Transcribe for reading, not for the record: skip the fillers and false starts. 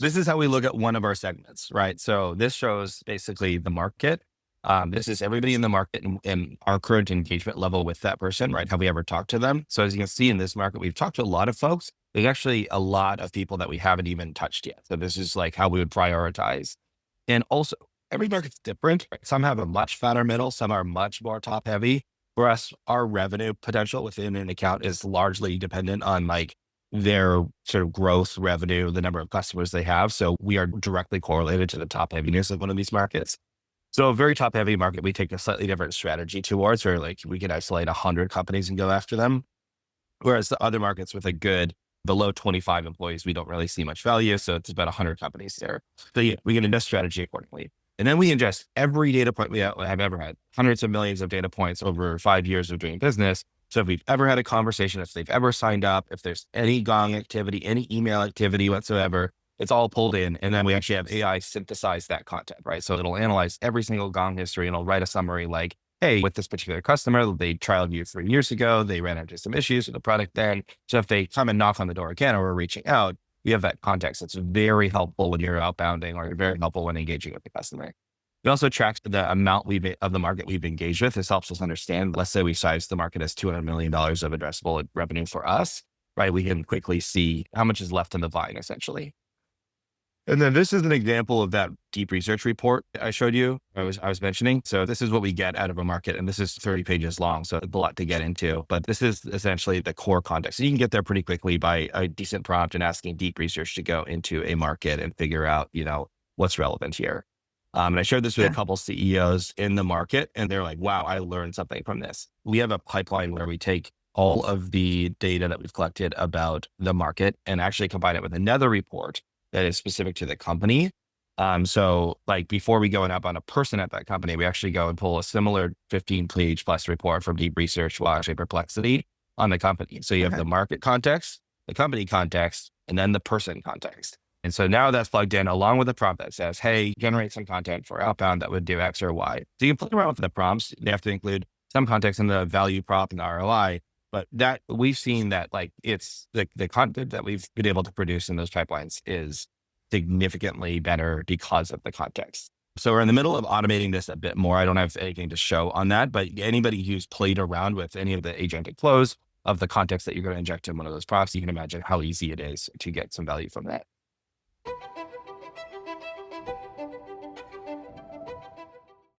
This is how we look at one of our segments, right? So this shows basically the market. This is everybody in the market and our current engagement level with that person, right? Have we ever talked to them? So as you can see in this market, we've talked to a lot of folks. There's actually a lot of people that we haven't even touched yet. So this is like how we would prioritize. And also every market's different, right? Some have a much fatter middle, some are much more top heavy. For us, our revenue potential within an account is largely dependent on like their sort of gross revenue, the number of customers they have. So we are directly correlated to the top heaviness of one of these markets. So a very top heavy market, we take a slightly different strategy towards, or like we can isolate 100 companies and go after them. Whereas the other markets with a good below 25 employees, we don't really see much value. So it's about 100 companies there. So yeah, we can adjust strategy accordingly. And then we ingest every data point we have ever had, hundreds of millions of data points over 5 years of doing business. So if we've ever had a conversation, if they've ever signed up, if there's any gong activity, any email activity whatsoever, it's all pulled in. And then we actually have AI synthesize that content, right? So it'll analyze every single gong history and it'll write a summary like, hey, with this particular customer, they trialed you 3 years ago. They ran into some issues with the product then. So if they come and knock on the door again, or we're reaching out, we have that context. That's very helpful when you're outbounding or very helpful when engaging with the customer. We also track the amount of the market we've engaged with. This helps us understand, let's say we size the market as $200 million of addressable revenue for us, right? We can quickly see how much is left in the vine essentially. And then this is an example of that deep research report I showed you, I was mentioning. So this is what we get out of a market, and this is 30 pages long. So it's a lot to get into, but this is essentially the core context. So you can get there pretty quickly by a decent prompt and asking deep research to go into a market and figure out, what's relevant here. And I shared this with a Yeah. couple CEOs in the market, and they're like, wow, I learned something from this. We have a pipeline where we take all of the data that we've collected about the market and actually combine it with another report that is specific to the company. So like before we go and up on a person at that company, we actually go and pull a similar 15-page plus report from deep research, well, actually Perplexity on the company. So you have Okay. the market context, the company context, and then the person context. And so now that's plugged in along with a prompt that says, hey, generate some content for outbound that would do X or Y. So you can play around with the prompts. They have to include some context in the value prop and the ROI. But that we've seen that like it's the content that we've been able to produce in those pipelines is significantly better because of the context. So we're in the middle of automating this a bit more. I don't have anything to show on that, but anybody who's played around with any of the agentic flows of the context that you're going to inject in one of those prompts, you can imagine how easy it is to get some value from that.